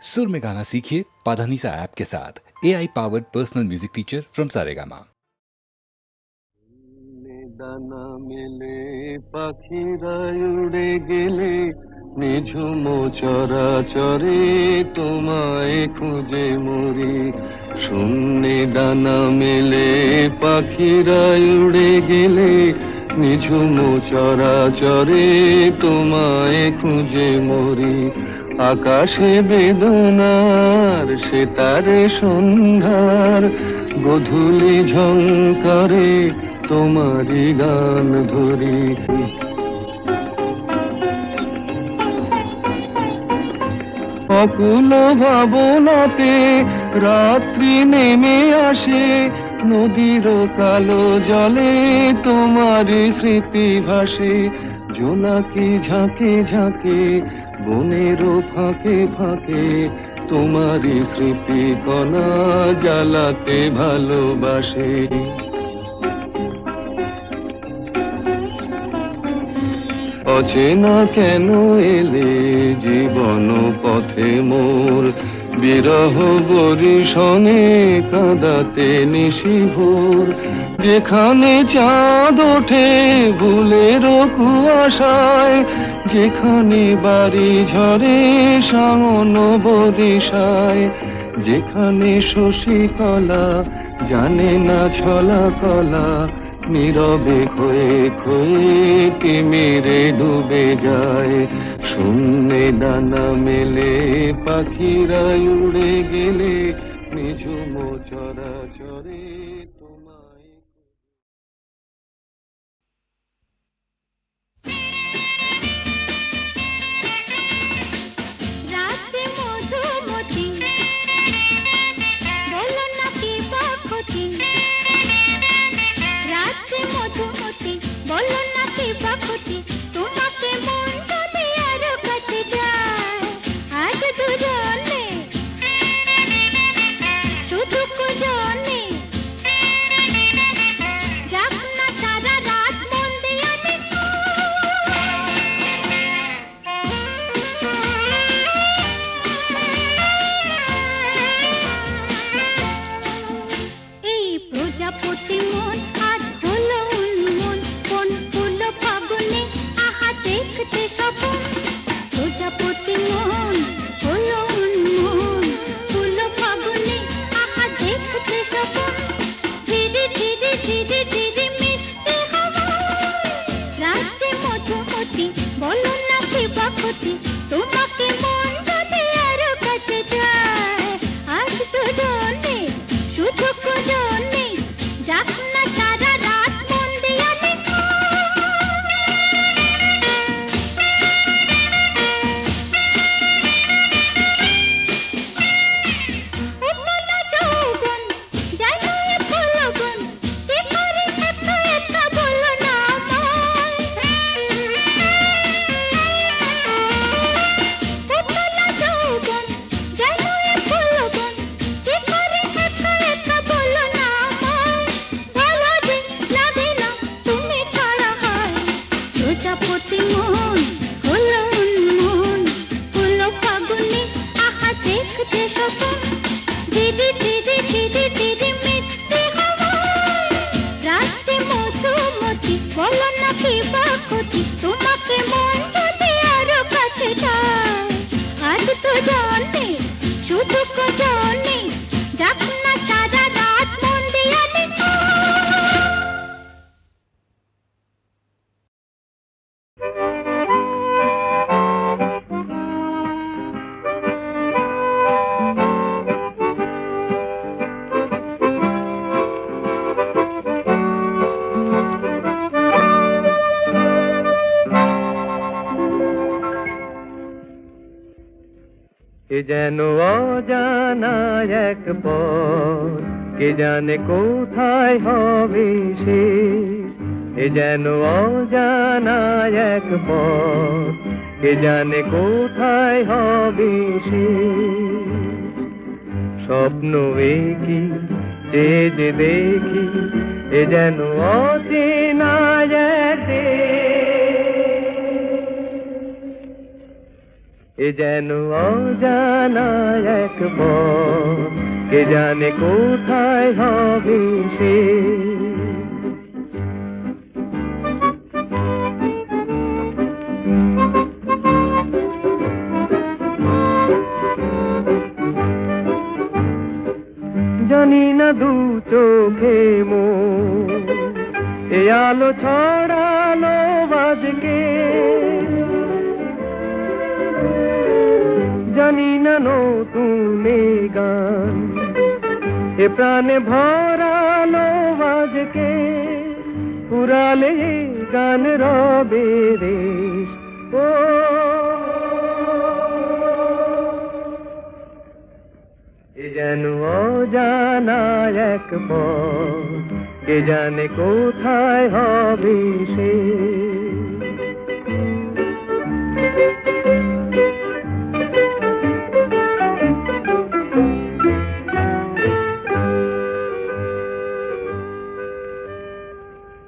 सुर में गाना सीखिए पाधानीसा ऐप के साथ। AI powered personal music teacher from Saregama. দানা মেলে পাখিরা উড়ে গেলে নিঝুম চরাচরে তোমায় খুঁজে মরি। শূন্যে ডানা মেলে পাখিরা উড়ে গেলে নিঝুম চরাচরে তোমায় খুঁজে মরি। আকাশে বেদনার সেতারে সন্ধ্যার গধূলি ঝংকারে তোমারি গান ধরি। অকুল ভাবনাতে রাত্রি নেমে আসে নদীর কালো জলে তোমারি স্মৃতি ভাসে। জোনাকি ঝাঁকে ঝাঁকে বনের ফাঁকে ফাঁকে তোমারি স্মৃতি কণা জ্বালাতে ভালোবাসে। অচেনা কেন এলে জীবন পথে মোর, বিরহ বরিশনে কাঁদাতে নিশিভোর। যেখানে চাঁদ ওঠে ভুলের কুয়াশায়, যেখানে বাড়ি ঝরে শাওন বদিশায়, যেখানে শশীকলা জানে না ছলা কলা, নীরবে খয়ে খয়ে তিমিরে ডুবে যায়। শূন্যে ডানা মেলে পাখিরা উড়ে গেলে নিঝুম চরাচরে তোমায়। রাজ্যে মধুমতি বলো না কি বাকতি, রাজ্যে মধুমতি বলো না কি বাকতি, তোমাকে মন যদি আরো কাছে যায়। আজ দুজনে শুধু কুজনে যাক না সারা রাত মন দিয়া দেখো। এই প্রজাপতি মন আজ হলো উন্মন, কোন ফুল ফাগুনে আহা দেখতে স্বপন। প্রজাপতি মন হলো উন্মন, ফুল ফাগুনে আহা দেখতে স্বপন। ধীরে ধীরে ধীরে ধীরে মিশতে হাওয়া, রাজ্যে মধুমতি বলো না কি বাকতি, তোমাকে মন যদি আরো কাছে যায়। আজ দুজনে শুধু কুজনে যাক না সারা রাত মন দিয়া দেখো। উতলা যৌবন যায় নয়ে ফুলবন, কি করে একা একা বলো না আমায়। উতলা যৌবন যায় নয়ে ফুলবন, কি করে একা একা বলো না আমায়। ভালো যে লাগে না তুমি ছাড়া হয়। প্রজাপতি মন হলো উন্মন, ফুল ফাগুনে আহা দেখতে স্বপন। ধীরে ধীরে ধীরে ধীরে মিশতে হাওয়া, রাজ্যে মধুমতি বলো না কি বাকতি, তোমাকে মন যদি আরো কাছে যায়। আজ দুজনে শুধু কুজনে যাক না সারা রাত মন দিয়া দেখো। এ যেন অজানা এক পথ, কে জানে কোথায় হবে শেষ। এ যেন অজানা এক পথ, কে জানে কোথায় হবে শেষ। স্বপ্ন কি যে যে দেখি, এ যেন অচেনা এক দেশ। এ যেন অজানা এক পথ, কে জানে কোথায় হবে সে। জানি না দু চোখে মোর এ আলো ছড়ালো বাজকে, জানি না নতুন গান এ প্রাণে ভরালো বাজকে, পুরালে গান রবে রেশ। ও এ যেন অজানা এক পথ, কে জানে কোথায় হবে সে।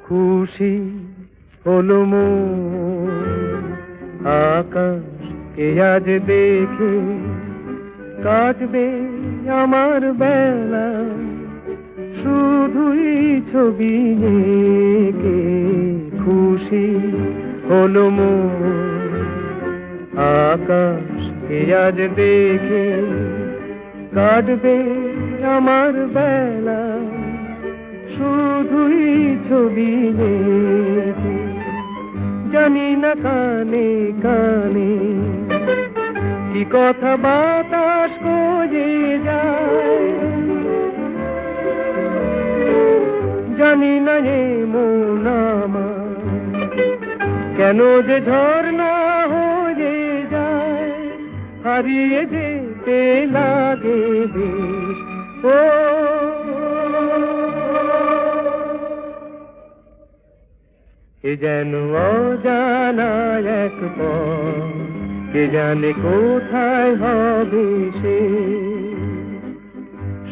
খুশি হলো মন আকাশকে আজ দেখে, কাটবে আমার বেলা শুধুই ছবি এঁকে। খুশি হলো মন আকাশকে আজ দেখে, কাটবে আমার বেলা শুধুই ছবি এঁকে। জানি না কানে কানে কি কথা বাতাস কয়ে যায়, জানি না এ মন আমার কেন যে ঝর্ণা হয়ে যায়, হারিয়ে যেতে লাগে বেশ। ও এ যেন অজানা এক পথ, কে জানে কোথায় হবে সে।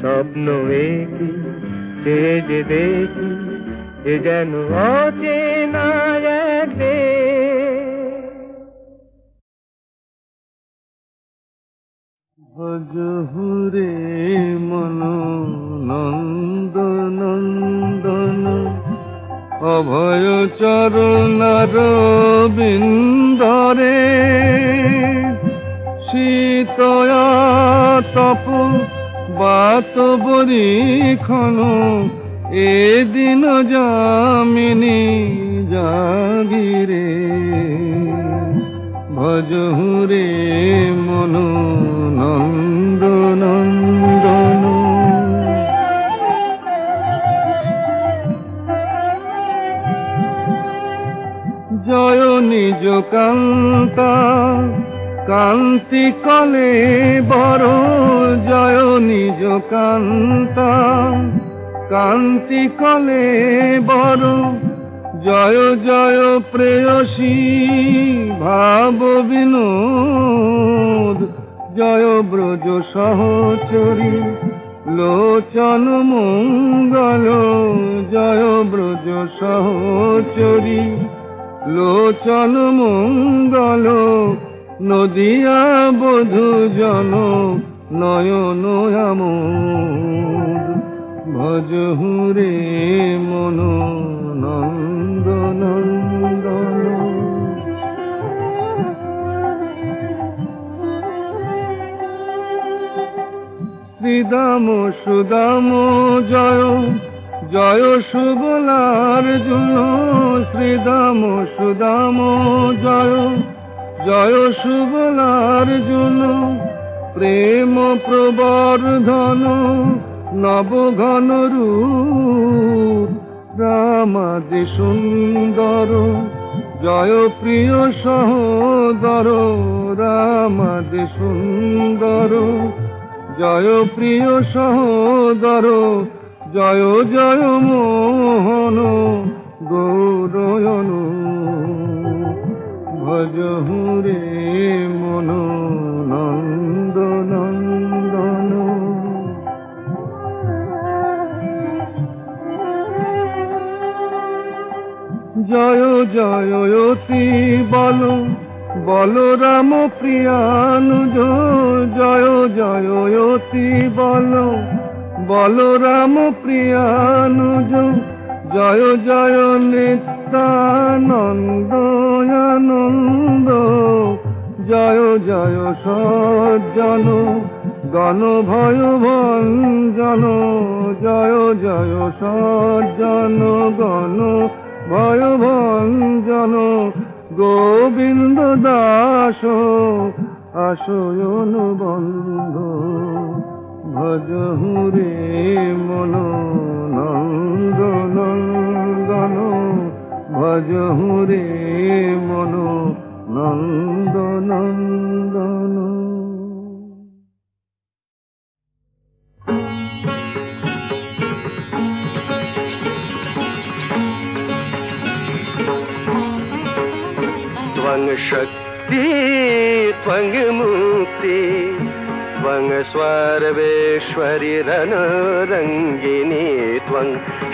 স্বপ্ন একই চেয়ে যে দেখি, এ যেন অচেনা এক দেশ। ভজহুরে মন নন্দ নন্দন, অভয় চরণার বিন্দরে, শীতয়া তপ বাত বরিখন, এ দিন যামিনী জাগিরে। ভজহুরে মন নন্দ নন্দন। জয় নিজ কান্তা কান্তি কলে বড়, জয় নিজ কান্তা কান্তি কলে বড়, জয় জয় প্রেয়সী ভাব বিনোদ, জয় ব্রজ সহচরী লোচন মঙ্গল, জয় ব্রজ সহচরী লোচন মঙ্গল, নদিয়া বধূ জন নয়ন আমোদ। ভজহুরে মন নন্দ নন্দন। শ্রীদাম সুদাম জয় জয় সুবলার জন্য, শ্রীদাম সুদাম জয় জয় সুবলার জন্য, প্রেম প্রবর্ধন নবঘন রূপ, রামাদি সুন্দর জয় প্রিয় সহোদর, রামাদি সুন্দর জয় প্রিয় সহোদর, জয় জয় মোহন গৌরয়ন। ভজহুরে মন নন্দ নন্দন। জয় জয় অতি বল বলরাম প্রিয়ানুজ জয় জয় অতি বলরাম প্রিয়ানুজ জয় জয় নিত্যানন্দ আনন্দ জয় জয় সজ্জন গণ ভয় ভঞ্জন জয় জয় সজ্জন গণ ভয় ভঞ্জন গোবিন্দ দাস আশয়ন বন্ধ ভজহু রে মন নন্দ নন্দন ভজহু রে মন নন্দ নন্দন। त्वं शक्ति त्वं मुक्ति त्वं सर्वेश्वरि रणरङ्गिनी त्वं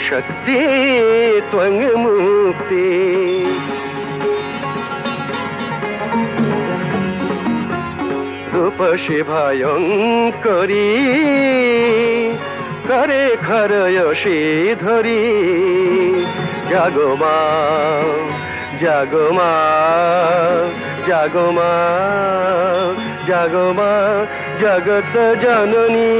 शक्ति त्वं मुक्ति रूपसि भयङ्करी करे खरयसि धरी जागो मा जागो मा जागो मा जागो मा जगत जननी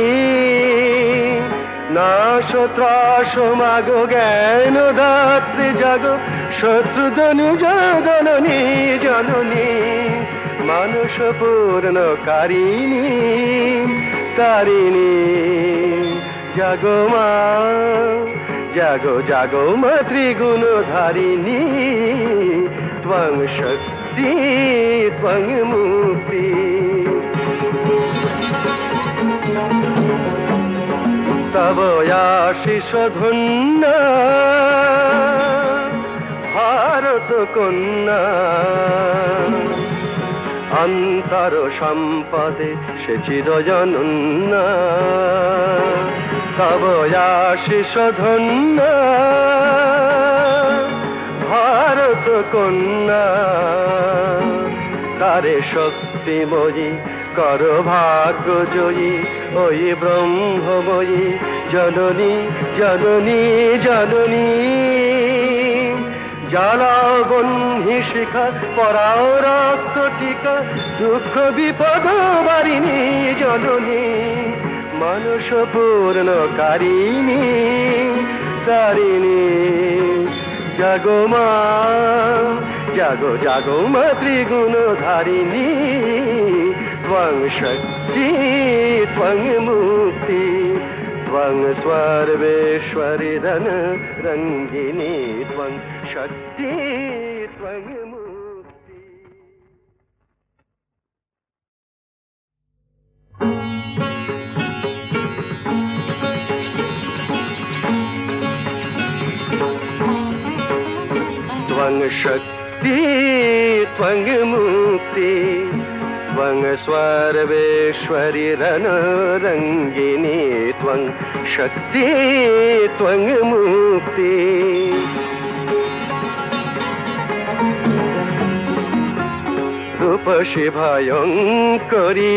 नाश त्रास मागो ज्ञान दात्री जागो शत्रुधनु जननी जननी मानुष पूर्ण कारिणी तारिणी जागो मा जागो जागो मा त्रिगुण धारिणी त्वं शक्ति त्वं मुक्ति तव आशीष धन्य भारत कन्या अंतर सम्पदे से चिरजनन्या तव आशीष धन्य भारत कन्या तारे शक्तिमयी कर भाग्य जयी ओई ब्रह्ममयी जननी जननी जननी জ্বালাবন্ধি শিখা পরাও রক্ত টিকা দুঃখ বিপদ বারিণী জননী মানুষ পূর্ণ কারিণী তারিণী জাগো মা জাগো জাগো মা ত্রিগুণ ধারিণী ত্বং শক্তি ত্বং মুক্তি त्वं सर्वेश्वरि रणरङ्गिनी त्वं शक्ति त्वं मुक्ति। त्वं शक्ति त्वं मुक्ति त्वं सर्वेश्वरि रणरङ्गिनी त्वं शक्ति त्वं मुक्ति रूपसि भयङ्करी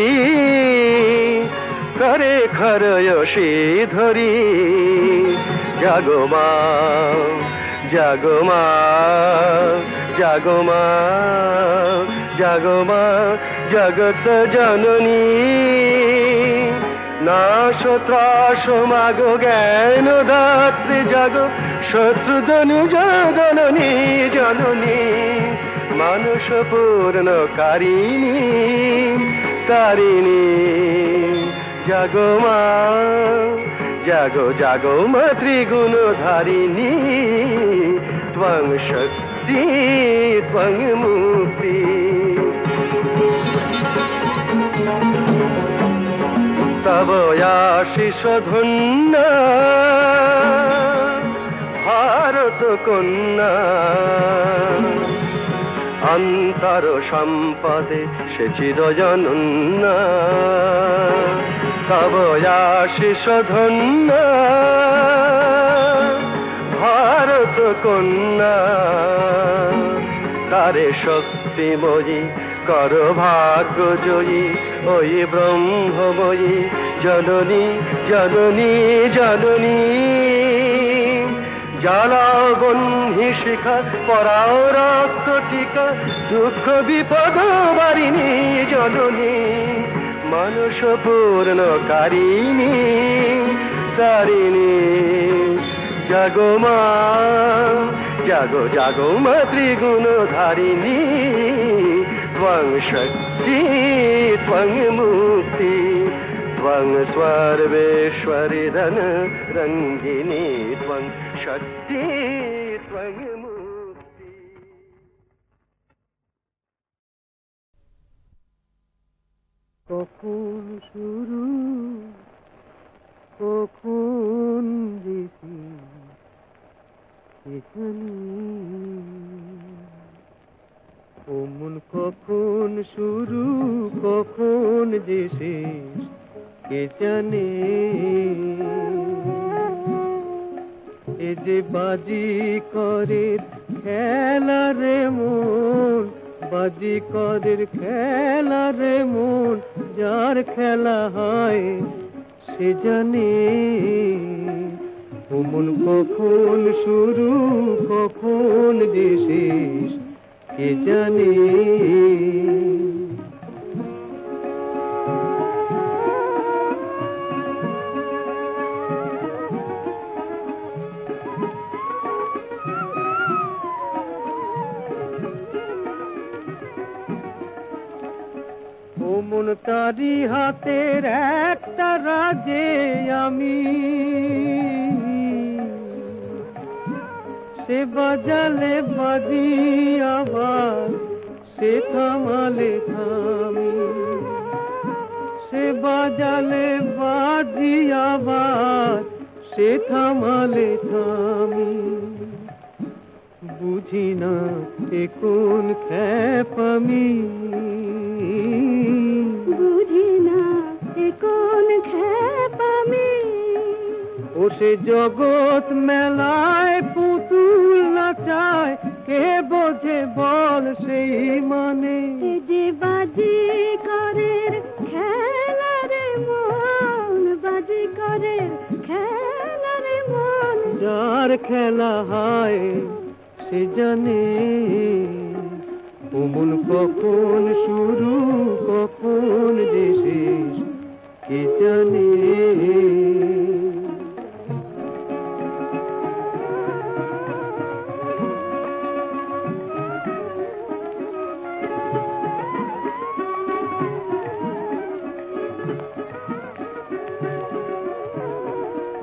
करे खरयसि धरी जागो मा जागो मा जागो मा जागो मा जगत जननी नाश त्रास मागो ज्ञान दात्री जागो शत्रुधनु जननी जननी मानुष पूर्ण कारिणी तारिणी जागो मा जागो जागो मा त्रिगुण धारिणी त्वं शक्ति त्वं मुक्ति तव आशीष धन्य भारत कन्या अंतर सम्पदे से चिरजनन्या तव आशीष धन्य भारत कन्या तारे शक्तिमयी কর ভাগ্য জয়ী ওই ব্রহ্মময়ী জননী জননী জননী। জ্বালাও বহ্নি শিখা পরাও রক্ত টিকা দুঃখ বিপদ বারিণী জননী মানস পূর্ণকারিণী তারিণী। জাগো মা জাগো জাগো মা ত্রিগুণ ধারিণী ত্বং শক্তি ত্বং মুক্তি ত্বং সর্বেশ্বরী ধন রঙ্গিনী ত্বং শক্তি ত্বং মুক্তি। কখন শুরু কখন বেশি এখানে ও মন কখন শুরু কখন যে শেষ কে জানে। এ যে বাজি করে খেলা রে মন বাজি করের খেলা রে মন যার খেলা হয় সে জানে। ও মন কখন শুরু কখন যে শেষ কে জানে। ও মন তারি হাতের একটা রাজে আমি সে বাজালে বাজি আবার সে থামালে থামি সে বাজালে বাজি আবার সে থামালে থামি। বুঝি না এ কোন খ্যাপ আমি বুঝি না এ কোন খ্যাপ আমি। ও সে জগৎ মেলায় পুতুল নাচায় কে বোঝে বল সেই মানে। যে বাজি করের খেলা রে মন বাজি করের খেলা রে মন যার খেলা হয় সে জানে। ও মন কখন শুরু কখন যে শেষ কে জানে।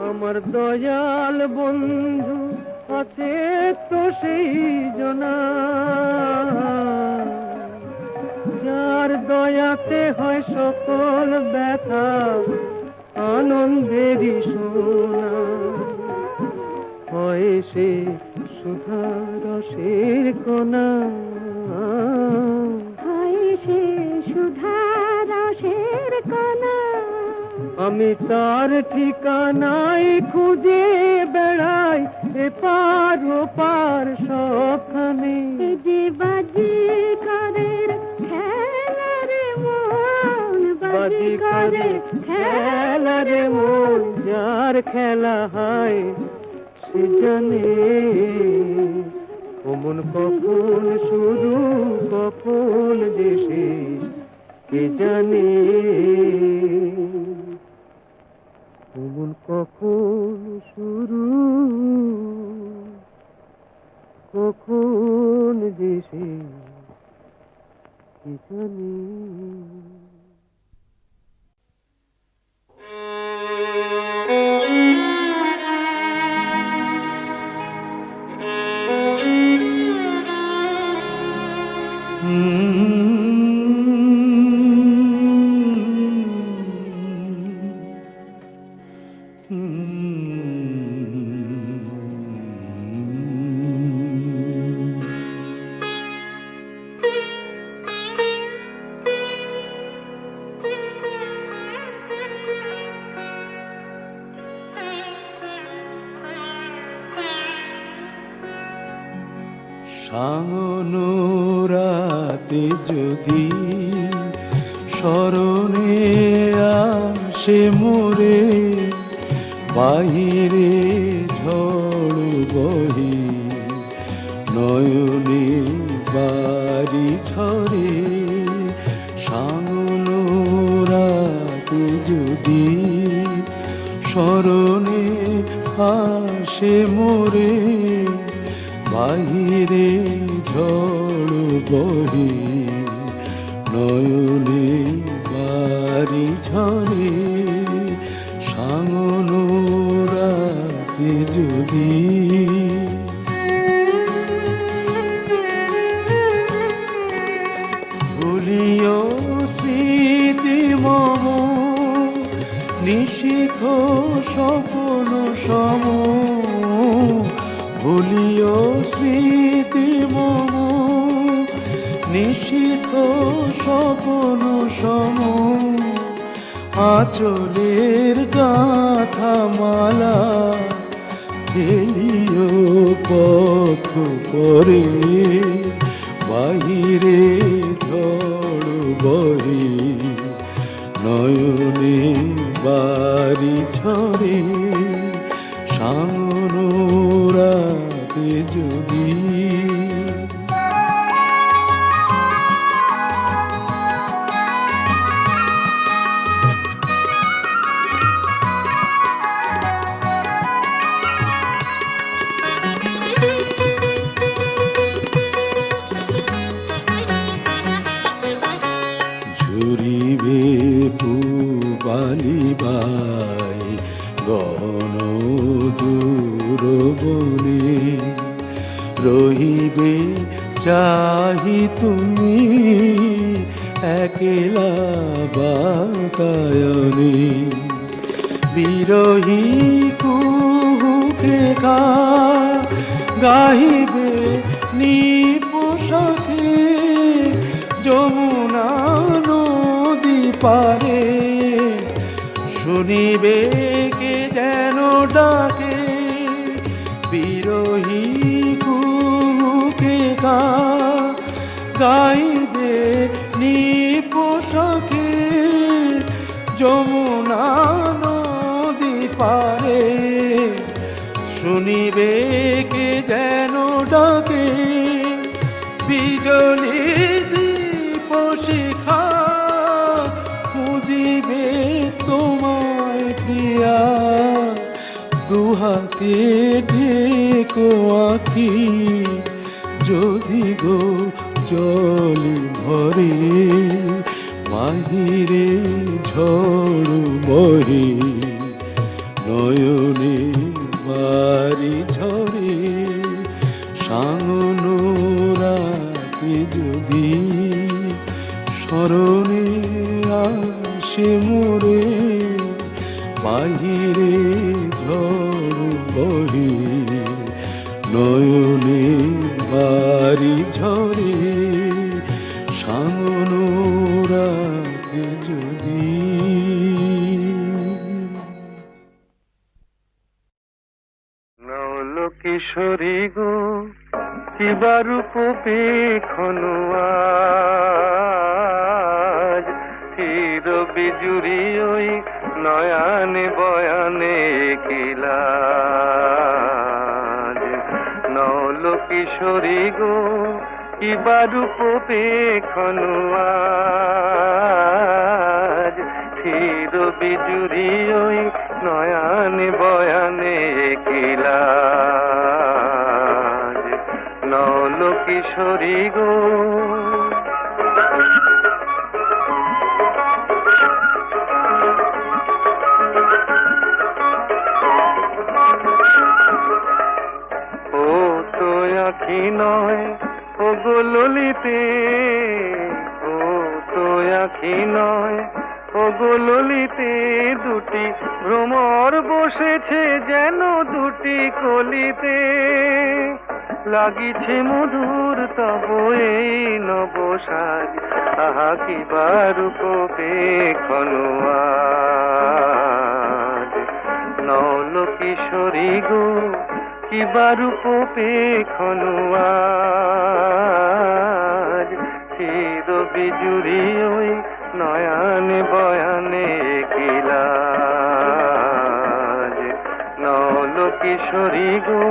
আমার দয়াল বন্ধু আছে তো সেই জনা যার দয়াতে হয় সকল ব্যথা আনন্দেরই সোনা। হয় সে সুধা রসের কণা হয় সে সুধা রসের কণা। আমি তার ঠিকানাই খুঁজে বেড়াই এপার ওপার সবখানে। যে বাজি করের খেলা রে মন বাজি করে খেলা রে মন যার খেলা হয় সে জানে। ও মন কখন শুরু কখন যে শেষ কে জানে। ও মন কখন শুরু কখন যে শেষ কে জানে। সাঙ্গনো রাত রাতে যদি স্মরণে আসে মোরে, বাহিরে ঝড় বহি নয়নে বাড়ি ঝরে, সাঙ্গন রাতে যদি স্মরণে আসে মোরে, বাহিরে ঝড় বহি নয়নে বাড়ি ঝরে, সাঙ্গন রাতে যদি। ভুলিও স্মৃতি মম নিশিথ স্বপ্ন সম, ভুলিও স্মৃতি মম নিশিথ স্বপ্ন সম, আঁচলের গাথা মালা ফেলিও পথ পরে, বাহিরে ঝড় বহি নয়নে বাড়ি ঝরে, সাঙ্গন রাতে যদি। ঝুরিবে পুবালি বাই গহন দূর বনে, রহিবে চাহি তুমি একলা বাতায়নে, বিরহী কুহুকে গাহিবে নিপোষাকে, যমুনা নদী পারে শুনিবে কে যেন ডাকে, বিরহী কুহুকে গাইবে নিপোষাকে, যমুনা নদী পারে শুনিবে কে যেন ডাকে, বিজলি দীপ শিখা খুঁজিবে তোমায় প্রিয়া, দুহাতে ঢেকো আঁখি যদি গো জল ভরে, বাহিরে ঝড় বহে নয়নে বাড়ি ঝরে, সাঙ্গন রাতে যদি স্মরণে আসে মোরে, বাহিরে ঝড় বহে নয়নে বাড়ি ঝরে, সাঙ্গন রাতে যদি। নল কিশোরী গো কিবা রূপ পেখনু আজ, চির বিজুরি ওই নয়ানে বয়ানে কিলাজ। নল কিশোরী গো কিবা রূপ পেখনু আজ, চির বিজুরি ওই নয়ানে বয়ানে কিলাজ। নল কিশোরী গো ও তো আখি নয় ও গো ললিতে, ও তো আখি নয় ও গো ললিতে, দুটি ভ্রমর বসেছে যেন দুটি কলিতে, লাগিছে মধুর তব এই নব সাজ, আহা কিবা রূপ পেখনু আজ। নল কিশোরী গো কিবা রূপ পেখনু আজ, চির বিজুরি ওই নয়ানে বয়ানে কিলাজ নল কিশোরী গো।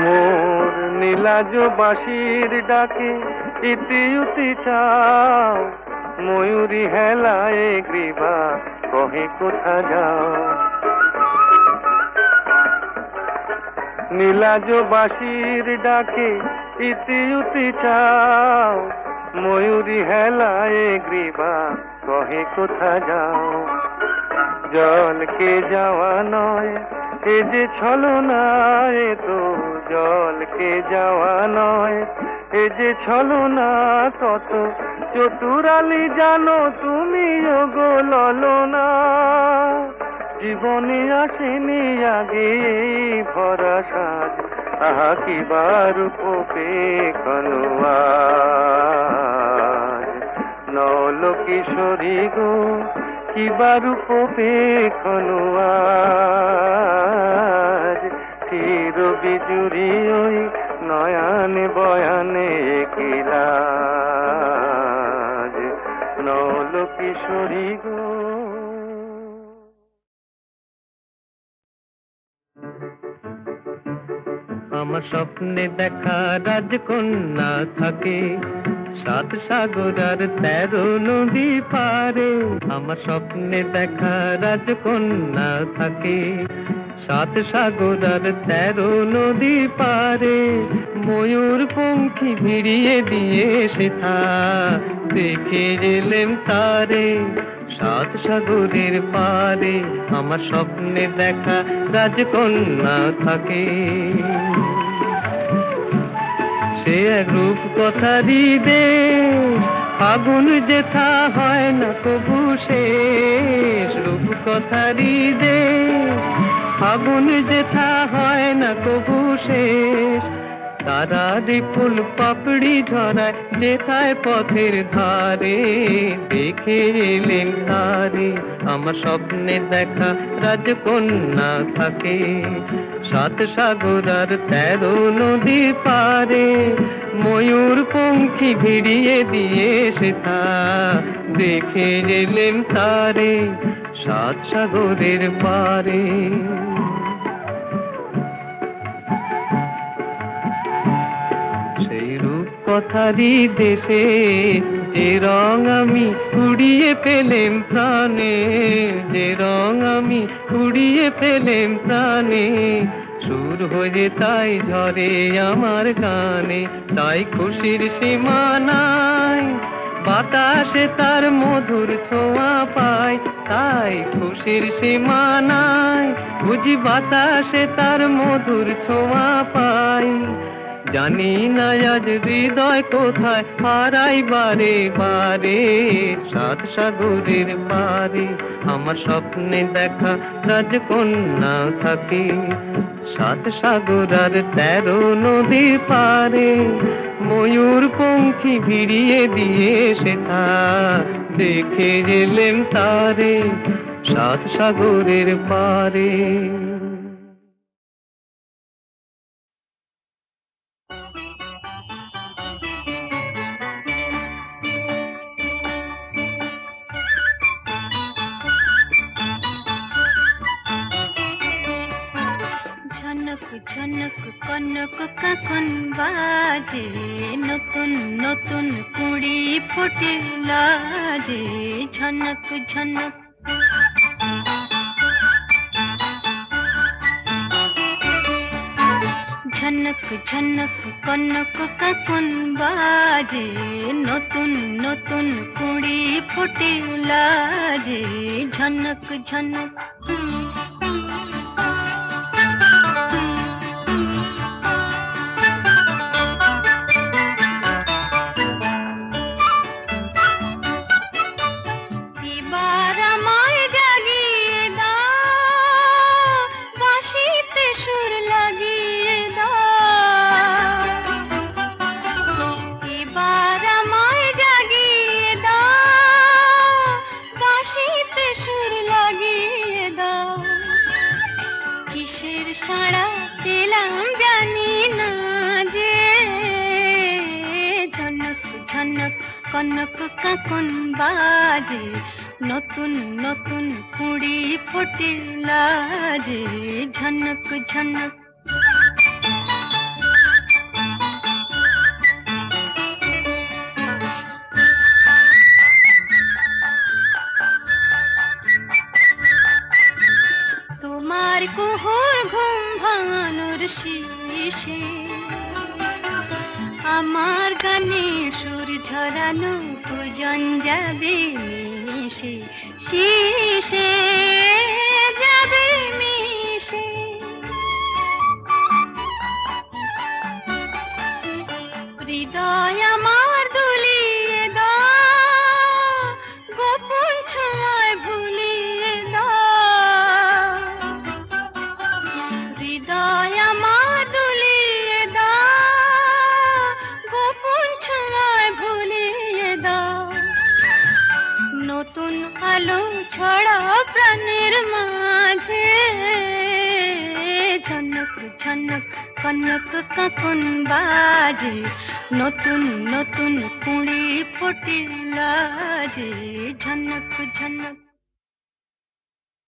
মোর নীলাজ বাঁশির ডাকে ইতি উতি চাও, ময়ূরী হেলায় গ্রীবা কহে কোথা যাও। নীলাজ বাঁশির ডাকে ইতি উতি চাও, ময়ূরী হেলায় গ্রীবা কহে কোথা যাও। জলকে যাওয়া নয় এ যে ছলনা, এ তো জলকে যাওয়া নয় এ যে ছলনা। কত চতুরালি জানো তুমি গো ললনা, জীবনে আসেনি আগে ভরা সাজ। আহা কি বারূপ পেখনোয়াজ নল কিশোরী গো, কি বারূপ পেখনোয়াজ। চির বিজুরি ওই নয়ানে বয়ানে কিলাজ নল কিশোরী গো। আমার স্বপ্নে দেখা রাজকন্যা থাকে 7 সাগর আর 13 নদী পারে। আমার স্বপ্নে দেখা রাজকন্যা থাকে 7 সাগর আর 13 নদী পারে। ময়ূর পঙ্খী ভিড়িয়ে দিয়ে সেথা দেখে এলেম তারে 7 সাগরের পারে। আমার স্বপ্নে দেখা রাজকন্যা থাকে। সে এক রূপ কথারই দেশ, ফাগুন যেথা হয় না কবু শেষ। রূপ কথারই দেশ, ফাগুন যেথা হয় না কবু শেষ। তারা ফুল পাপড়ি ঝরায় যেথায় পথের ধারে, দেখে এলেন তারে। আমার স্বপ্নে দেখা রাজকন্যা থাকে 7 সাগর আর 13 নদী পারে। ময়ূর পঙ্খী ভিড়িয়ে দিয়ে সেথা দেখে এলেন তারে 7 সাগরের পারে। সেই রূপ কথারই দেশে যে রং আমি উড়িয়ে পেলেম প্রাণে, যে রং আমি উড়িয়ে পেলেম প্রাণে। সুর হয়ে তাই ঝরে আমার গানে, তাই খুশির সীমা নাই। বাতাসে তার মধুর ছোঁয়া পাই, তাই খুশির সীমা নাই। বুঝি বাতাসে তার মধুর ছোঁয়া পাই। জানি না আজ হৃদয় কোথায় হারাই বারে বারে 7 সাগরের পারে। আমার স্বপ্নে দেখা রাজকন্যা থাকে 7 সাগর আর 13 নদী পারে। ময়ূর পঙ্খী ভিড়িয়ে দিয়ে সেথা দেখে এলেম তারে 7 সাগরের পারে। ঝনক ঝনক কনক কাকন বাজে, নতুন নতুন কুড়ি ফোটে লাজে। ঝনক ঝনক ঝনক ঝনক কনক কাকন বাজে, নতুন নতুন কুড়ি ফোটে লাজে। ঝনক ঝনক এবার আমায় জাগিয়ে দাও, বাঁশিতে সুর লাগিয়ে দাও। এবার আমায় জাগিয়ে দাও, বাঁশিতে সুর লাগিয়ে কনক কাকন বাজে নতুন নতুন কুড়ি ফুটিলা যে ঝনক ঝনক তোমার কুহুর ঘুম ভাঙানোর শীষে আমার গানে সুর ঝরানো পূজন যাবে মিশে শীষে যাবে মিশে হৃদয় আমার দুলিয়ে দাও গোপন ছোঁয়ায় ভুলিয়ে দাও হৃদয় আমার দুলিয়ে দাও গোপন ছোঁয়ায় ভুলিয়ে দাও নতুন আলো ছড়া প্রাণের মাঝে ঝনক ঝনক কনক কাকন বাজে নতুন নতুন কুড়ি ফুটিলা যে ঝনক ঝনক